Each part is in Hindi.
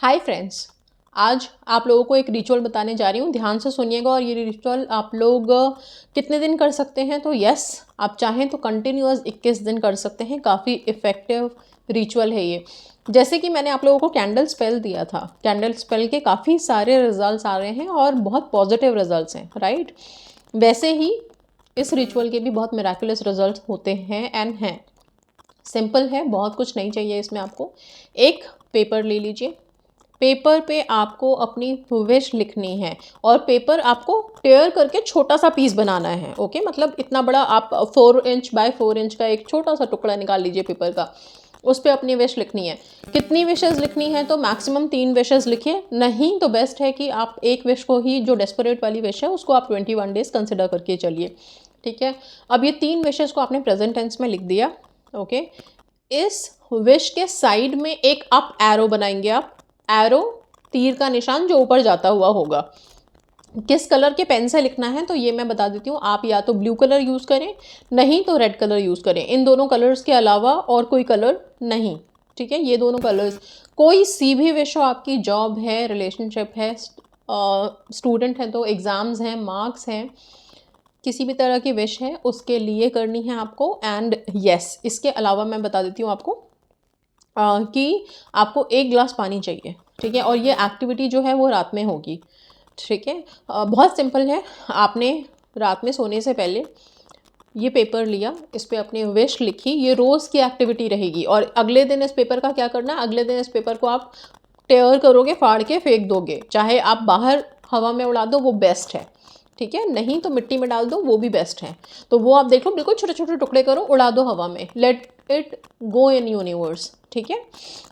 हाय फ्रेंड्स, आज आप लोगों को एक रिचुअल बताने जा रही हूँ। ध्यान से सुनिएगा। और ये रिचुअल आप लोग कितने दिन कर सकते हैं? तो यस, आप चाहें तो कंटिन्यूअस 21 दिन कर सकते हैं। काफ़ी इफ़ेक्टिव रिचुअल है ये। जैसे कि मैंने आप लोगों को कैंडल स्पेल दिया था, कैंडल स्पेल के काफ़ी सारे रिजल्ट्स आ रहे हैं और बहुत पॉजिटिव रिजल्ट्स हैं, राइट? वैसे ही इस रिचुअल के भी बहुत मिराकुलस रिजल्ट्स होते हैं एंड हैं। सिंपल है, बहुत कुछ नहीं चाहिए इसमें। आपको एक पेपर ले लीजिए। पेपर पे आपको अपनी विश लिखनी है और पेपर आपको टेयर करके छोटा सा पीस बनाना है। ओके, मतलब इतना बड़ा आप 4 इंच बाय 4 इंच का एक छोटा सा टुकड़ा निकाल लीजिए पेपर का। उस पर अपनी विश लिखनी है। कितनी विशेज़ लिखनी है? तो मैक्सिमम 3 विशेज़ लिखिए। नहीं तो बेस्ट है कि आप एक विश को ही, जो डेस्परेट वाली विश है, उसको आप 21 डेज कंसिडर करके चलिए। ठीक है, अब ये 3 विशेज़ को आपने प्रेजेंट टेंस में लिख दिया। ओके, इस विश के साइड में एक अप एरो बनाएंगे आप। एरो, तीर का निशान जो ऊपर जाता हुआ होगा। किस कलर के पेन से लिखना है तो ये मैं बता देती हूँ। आप या तो ब्लू कलर यूज़ करें, नहीं तो रेड कलर यूज़ करें। इन दोनों कलर्स के अलावा और कोई कलर नहीं। ठीक है, ये दोनों कलर्स। कोई सी भी विश हो आपकी, जॉब है, रिलेशनशिप है, स्टूडेंट है तो एग्ज़ाम्स हैं, मार्क्स हैं, किसी भी तरह की विश है उसके लिए करनी है आपको। एंड यस, इसके अलावा मैं बता देती हूँ आपको कि आपको 1 गिलास पानी चाहिए। ठीक है, और ये एक्टिविटी जो है वो रात में होगी। ठीक है, बहुत सिंपल है। आपने रात में सोने से पहले ये पेपर लिया, इस पे अपनी विश लिखी। ये रोज़ की एक्टिविटी रहेगी। और अगले दिन इस पेपर का क्या करना है? अगले दिन इस पेपर को आप टेयर करोगे, फाड़ के फेंक दोगे। चाहे आप बाहर हवा में उड़ा दो, वो बेस्ट है। ठीक है, नहीं तो मिट्टी में डाल दो, वो भी बेस्ट है। तो वो आप देख लो, बिल्कुल छोटे छोटे टुकड़े करो, उड़ा दो हवा में। Let it go in universe. ठीक है,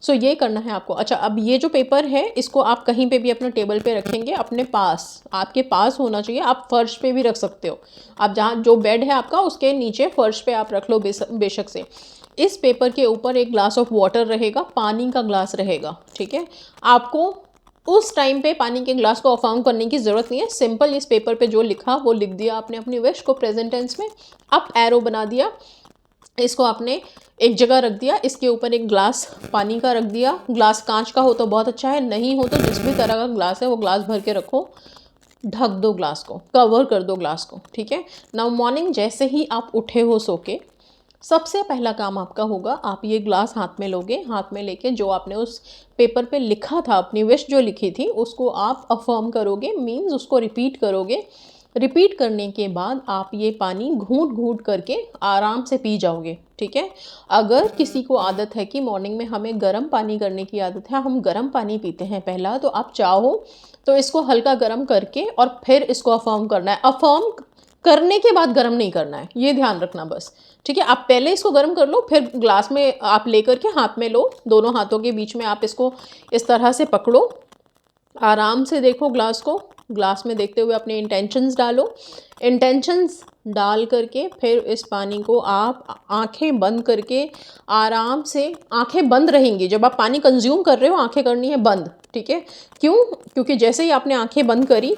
सो ये करना है आपको। अच्छा, अब ये जो पेपर है इसको आप कहीं पे भी अपने टेबल पे रखेंगे, अपने पास, आपके पास होना चाहिए। आप फर्श पे भी रख सकते हो। आप जहाँ, जो बेड है आपका, उसके नीचे फर्श पे आप रख लो बेशक से। इस पेपर के ऊपर एक ग्लास ऑफ वाटर रहेगा, पानी का ग्लास रहेगा। ठीक है, आपको उस टाइम पे पानी के ग्लास को अफर्म करने की ज़रूरत नहीं है। सिंपल इस पेपर पे जो लिखा वो लिख दिया आपने, अपनी विश को प्रेजेंट टेंस में अप एरो बना दिया। इसको आपने एक जगह रख दिया, इसके ऊपर एक ग्लास पानी का रख दिया। ग्लास कांच का हो तो बहुत अच्छा है, नहीं हो तो जिस भी तरह का ग्लास है वो ग्लास भर के रखो। ढक दो ग्लास को, कवर कर दो ग्लास को। ठीक है, नाउ मॉर्निंग जैसे ही आप उठे हो सो के, सबसे पहला काम आपका होगा, आप ये ग्लास हाथ में लोगे। हाथ में लेके जो आपने उस पेपर पे लिखा था, अपनी विश जो लिखी थी, उसको आप अफर्म करोगे, मीन्स उसको रिपीट करोगे। रिपीट करने के बाद आप ये पानी घूंट घूंट करके आराम से पी जाओगे। ठीक है, अगर किसी को आदत है कि मॉर्निंग में हमें गर्म पानी करने की आदत है, हम गर्म पानी पीते हैं पहला, तो आप चाहो तो इसको हल्का गर्म करके और फिर इसको अफर्म करना है। अफर्म करने के बाद गर्म नहीं करना है, ये ध्यान रखना बस। ठीक है, आप पहले इसको गर्म कर लो, फिर ग्लास में आप लेकर के हाथ में लो। दोनों हाथों के बीच में आप इसको इस तरह से पकड़ो, आराम से देखो ग्लास को। ग्लास में देखते हुए अपने इंटेंशंस डालो। इंटेंशंस डाल करके फिर इस पानी को आप आंखें बंद करके आराम से, आंखें बंद रहेंगी जब आप पानी कंज्यूम कर रहे हो, आंखें करनी है बंद। ठीक है, क्यों? क्योंकि जैसे ही आपने आंखें बंद करी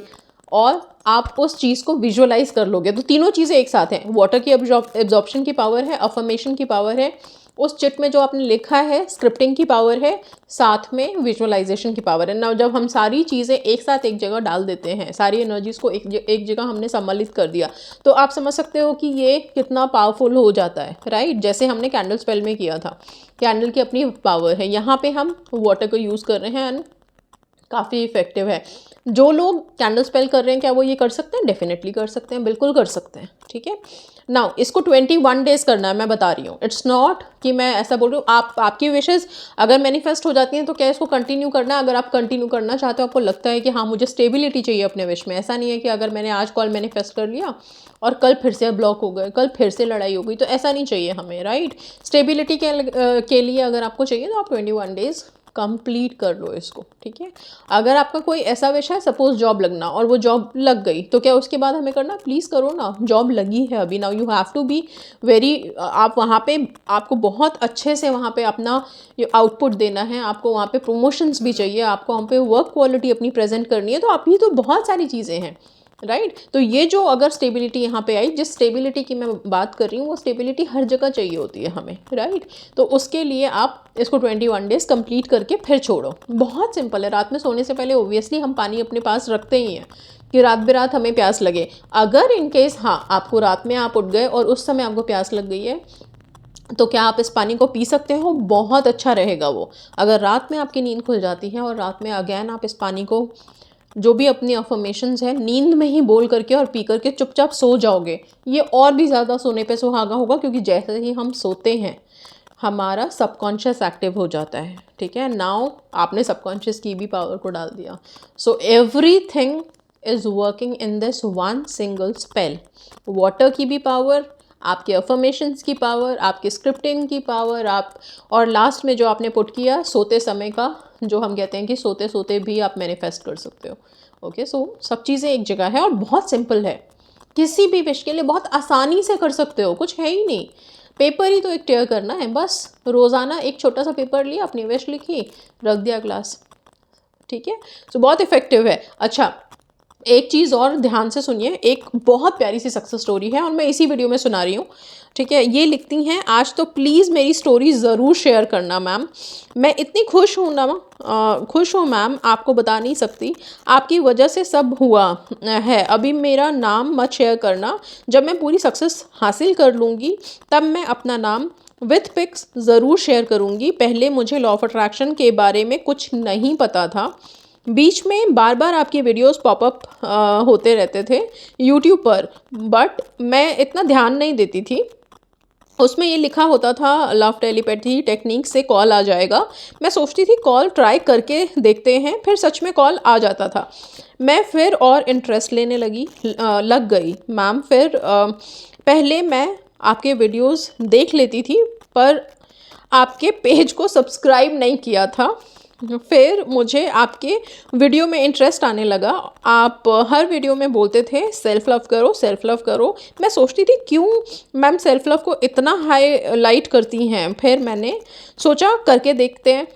और आप उस चीज़ को विजुअलाइज कर लोगे, तो तीनों चीज़ें एक साथ हैं। वाटर की एब्जॉर्प्शन की पावर है, अफर्मेशन की पावर है, उस चिट में जो आपने लिखा है स्क्रिप्टिंग की पावर है, साथ में विजुअलाइजेशन की पावर है ना। जब हम सारी चीज़ें एक साथ एक जगह डाल देते हैं, सारी एनर्जीज़ को एक जगह हमने सम्मिलित कर दिया, तो आप समझ सकते हो कि ये कितना पावरफुल हो जाता है, राइट? जैसे हमने कैंडल स्पेल में किया था। कैंडल की अपनी पावर है, यहाँ पे हम वाटर को यूज़ कर रहे हैं एंड काफ़ी इफ़ेक्टिव है। जो लोग कैंडल स्पेल कर रहे हैं, क्या वो ये कर सकते हैं? डेफिनेटली कर सकते हैं, बिल्कुल कर सकते हैं। ठीक है, नाउ इसको 21 डेज़ करना है, मैं बता रही हूँ। इट्स नॉट कि मैं ऐसा बोल रही हूँ। आपकी विशेज़ अगर मैनिफेस्ट हो जाती हैं तो क्या इसको कंटिन्यू करना है? अगर आप कंटिन्यू करना चाहते हो, आपको लगता है कि हाँ मुझे स्टेबिलिटी चाहिए अपने विश में, ऐसा नहीं है कि अगर मैंने आज कॉल मैनिफेस्ट कर लिया और कल फिर से ब्लॉक हो गए, कल फिर से लड़ाई हो गई, तो ऐसा नहीं चाहिए हमें, राइट? स्टेबिलिटी के लिए अगर आपको चाहिए तो आप 21 डेज़ कंप्लीट कर लो इसको। ठीक है, अगर आपका कोई ऐसा विषय है, सपोज जॉब लगना, और वो जॉब लग गई, तो क्या उसके बाद हमें करना? प्लीज़ करो ना, जॉब लगी है अभी। Now you have to be very, आप वहाँ पे, आपको बहुत अच्छे से वहाँ पे अपना आउटपुट देना है। आपको वहाँ पे प्रमोशंस भी चाहिए, आपको वहाँ पे वर्क क्वालिटी अपनी प्रेजेंट करनी है। तो आप, ये तो बहुत सारी चीज़ें हैं। राइट। तो ये जो अगर स्टेबिलिटी यहाँ पे आई, जिस स्टेबिलिटी की मैं बात कर रही हूँ, वो स्टेबिलिटी हर जगह चाहिए होती है हमें, राइट। तो उसके लिए आप इसको 21 डेज़ कंप्लीट करके फिर छोड़ो। बहुत सिंपल है। रात में सोने से पहले ओब्वियसली हम पानी अपने पास रखते ही हैं कि रात बेरात हमें प्यास लगे। अगर इन केस हाँ आपको रात में आप उठ गए और उस समय आपको प्यास लग गई है, तो क्या आप इस पानी को पी सकते हो? बहुत अच्छा रहेगा वो। अगर रात में आपकी नींद खुल जाती है और रात में अगेन आप इस पानी को, जो भी अपनी अफर्मेशंस है, नींद में ही बोल करके और पी करके चुपचाप सो जाओगे, ये और भी ज़्यादा सोने पे सुहागा होगा, क्योंकि जैसे ही हम सोते हैं हमारा सबकॉन्शियस एक्टिव हो जाता है। ठीक है, नाउ आपने सबकॉन्शियस की भी पावर को डाल दिया। So everything is working in this one single spell. Water की भी पावर, आपके अफर्मेशंस की पावर, आपकी स्क्रिप्टिंग की पावर, आप, और लास्ट में जो आपने पुट किया सोते समय का, जो हम कहते हैं कि सोते सोते भी आप मैनिफेस्ट कर सकते हो। ओके, सो सब चीज़ें एक जगह है और बहुत सिंपल है। किसी भी विश के लिए बहुत आसानी से कर सकते हो, कुछ है ही नहीं। पेपर ही तो एक टेयर करना है बस। रोज़ाना एक छोटा सा पेपर लिया, अपनी विश लिखी, रख दिया ग्लास। ठीक है, सो बहुत इफेक्टिव है। अच्छा, एक चीज़ और ध्यान से सुनिए, एक बहुत प्यारी सी सक्सेस स्टोरी है और मैं इसी वीडियो में सुना रही हूँ। ठीक है, ये लिखती हैं, आज तो प्लीज़ मेरी स्टोरी ज़रूर शेयर करना मैम। मैं इतनी खुश हूँ ना, खुश हूँ मैम, आपको बता नहीं सकती। आपकी वजह से सब हुआ है। अभी मेरा नाम मत शेयर करना। जब मैं पूरी सक्सेस हासिल कर लूँगी तब मैं अपना नाम विथ पिक्स ज़रूर शेयर करूँगी। पहले मुझे लॉ ऑफ अट्रैक्शन के बारे में कुछ नहीं पता था। बीच में बार बार आपके वीडियोस पॉपअप होते रहते थे यूट्यूब पर, बट मैं इतना ध्यान नहीं देती थी। उसमें ये लिखा होता था लव टेलीपैथी टेक्निक से कॉल आ जाएगा। मैं सोचती थी कॉल ट्राई करके देखते हैं, फिर सच में कॉल आ जाता था। मैं फिर और इंटरेस्ट लेने लग गई मैम। फिर पहले मैं आपके वीडियोस देख लेती थी, पर आपके पेज को सब्सक्राइब नहीं किया था। फिर मुझे आपके वीडियो में इंटरेस्ट आने लगा। आप हर वीडियो में बोलते थे सेल्फ़ लव करो, सेल्फ़ लव करो। मैं सोचती थी क्यों मैम सेल्फ़ लव को इतना हाईलाइट करती हैं। फिर मैंने सोचा करके देखते हैं।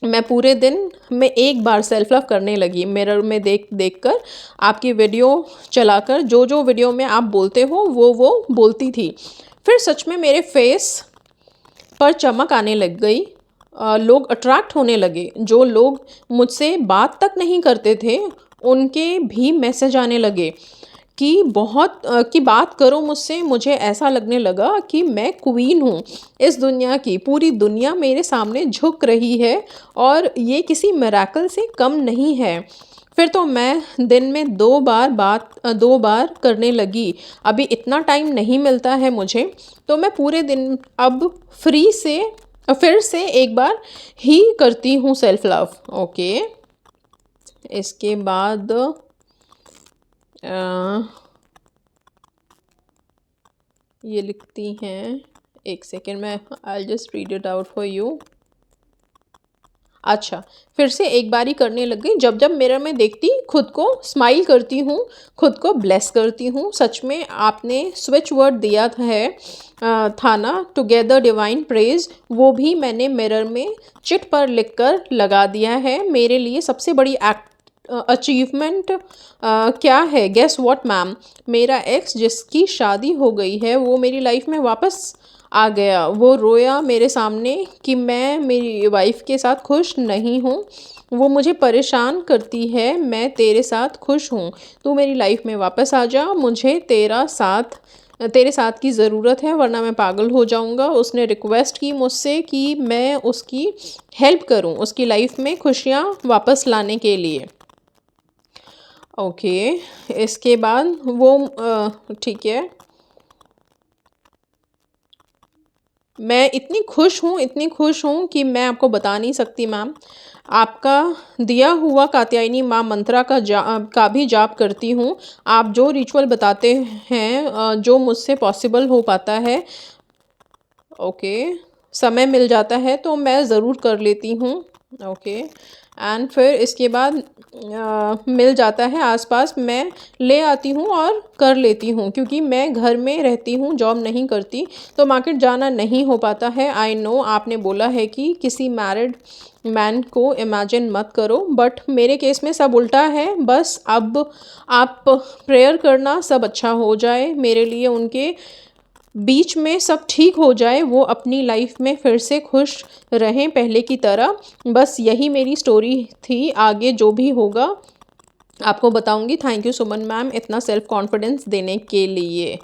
मैं पूरे दिन में एक बार सेल्फ़ लव करने लगी, मिरर में देख देख कर, आपकी वीडियो चलाकर जो जो वीडियो में आप बोलते हो वो बोलती थी। फिर सच में मेरे फेस पर चमक आने लग गई। लोग अट्रैक्ट होने लगे। जो लोग मुझसे बात तक नहीं करते थे उनके भी मैसेज आने लगे कि कि बात करो मुझसे। मुझे ऐसा लगने लगा कि मैं क्वीन हूँ इस दुनिया की। पूरी दुनिया मेरे सामने झुक रही है और ये किसी मिरेकल से कम नहीं है। फिर तो मैं दिन में 2 बार करने लगी। अभी इतना टाइम नहीं मिलता है मुझे, तो मैं पूरे दिन अब फिर से एक बार ही करती हूँ सेल्फ लव। ओके, इसके बाद ये लिखती हैं, एक सेकेंड, मैं I just read it out for you. अच्छा, फिर से एक बारी करने लग गई। जब जब मिरर में देखती खुद को स्माइल करती हूँ, खुद को ब्लेस करती हूँ। सच में आपने स्विच वर्ड दिया था ना, टुगेदर डिवाइन प्रेज, वो भी मैंने मिरर में चिट पर लिखकर लगा दिया है। मेरे लिए सबसे बड़ी अचीवमेंट क्या है? गेस व्हाट मैम, मेरा एक्स जिसकी शादी हो गई है वो मेरी लाइफ में वापस आ गया। वो रोया मेरे सामने कि मैं मेरी वाइफ के साथ खुश नहीं हूँ। वो मुझे परेशान करती है। मैं तेरे साथ खुश हूँ, तू मेरी लाइफ में वापस आ जा। मुझे तेरे साथ की ज़रूरत है वरना मैं पागल हो जाऊँगा। उसने रिक्वेस्ट की मुझसे कि मैं उसकी हेल्प करूँ उसकी लाइफ में खुशियाँ वापस लाने के लिए। ओके, इसके बाद वो ठीक है, मैं इतनी खुश हूँ कि मैं आपको बता नहीं सकती मैम। आपका दिया हुआ कात्यायनी माँ मंत्रा का भी जाप करती हूँ। आप जो रिचुअल बताते हैं जो मुझसे पॉसिबल हो पाता है, ओके, समय मिल जाता है तो मैं ज़रूर कर लेती हूँ। ओके। एंड फिर इसके बाद मिल जाता है आसपास, मैं ले आती हूँ और कर लेती हूँ, क्योंकि मैं घर में रहती हूँ, जॉब नहीं करती, तो मार्केट जाना नहीं हो पाता है। आई नो आपने बोला है कि किसी मैरिड मैन को इमेजिन मत करो, बट मेरे केस में सब उल्टा है। बस अब आप प्रेयर करना सब अच्छा हो जाए मेरे लिए, उनके बीच में सब ठीक हो जाए, वो अपनी लाइफ में फिर से खुश रहें पहले की तरह। बस यही मेरी स्टोरी थी, आगे जो भी होगा आपको बताऊंगी। थैंक यू सुमन मैम इतना सेल्फ कॉन्फिडेंस देने के लिए।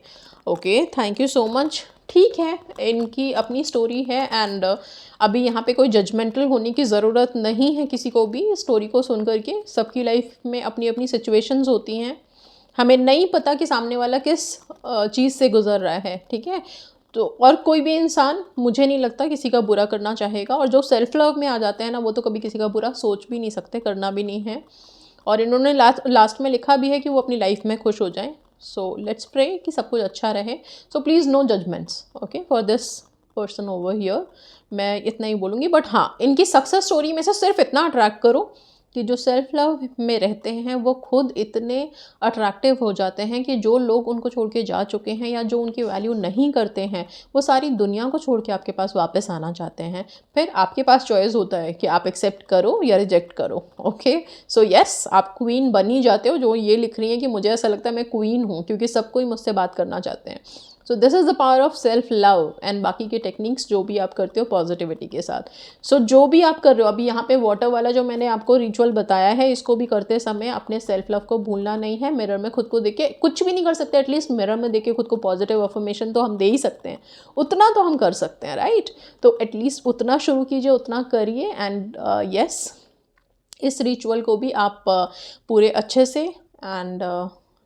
Okay, thank you so much. ठीक है, इनकी अपनी स्टोरी है एंड अभी यहाँ पे कोई जजमेंटल होने की ज़रूरत नहीं है किसी को भी। स्टोरी को सुन करके सबकी लाइफ में अपनी अपनी सिचुएशंस होती हैं, हमें नहीं पता कि सामने वाला किस चीज़ से गुजर रहा है, ठीक है। तो और कोई भी इंसान, मुझे नहीं लगता किसी का बुरा करना चाहेगा, और जो सेल्फ लव में आ जाते हैं ना, वो तो कभी किसी का बुरा सोच भी नहीं सकते, करना भी नहीं है। और इन्होंने लास्ट में लिखा भी है कि वो अपनी लाइफ में खुश हो जाएं। सो लेट्स प्रे कि सब कुछ अच्छा रहे। So please no judgements okay for this person over here. मैं इतना ही बोलूँगी, बट हाँ, इनकी सक्सेस स्टोरी में से सिर्फ इतना अट्रैक्ट करो कि जो सेल्फ लव में रहते हैं वो खुद इतने अट्रैक्टिव हो जाते हैं कि जो लोग उनको छोड़ के जा चुके हैं या जो उनकी वैल्यू नहीं करते हैं, वो सारी दुनिया को छोड़ के आपके पास वापस आना चाहते हैं। फिर आपके पास चॉइस होता है कि आप एक्सेप्ट करो या रिजेक्ट करो। ओके, सो यस, आप क्वीन बन ही जाते हो। जो ये लिख रही है कि मुझे ऐसा लगता है मैं क्वीन हूँ, क्योंकि सब कोई मुझसे बात करना चाहते हैं। So this is the power of self love. And बाकी के टेक्निक्स जो भी आप करते हो पॉजिटिविटी के साथ। सो जो भी आप कर रहे हो, अभी यहाँ पे वाटर वाला जो मैंने आपको रिचुअल बताया है, इसको भी करते समय अपने सेल्फ लव को भूलना नहीं है। मिरर में खुद को देख के, कुछ भी नहीं कर सकते, एटलीस्ट मिरर में देख के खुद को पॉजिटिव अफर्मेशन तो हम दे ही सकते हैं, उतना तो हम कर सकते हैं, राइट। तो एटलीस्ट उतना शुरू कीजिए, उतना करिए। एंड यस, इस रिचुअल को भी आप पूरे अच्छे से एंड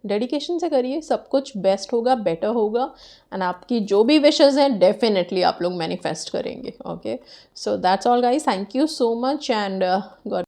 डेडिकेशन से करिए, सब कुछ बेस्ट होगा, बेटर होगा। एंड आपकी जो भी विशेज़ हैं डेफिनेटली आप लोग मैनिफेस्ट करेंगे। Okay, so that's all guys, thank you so much and God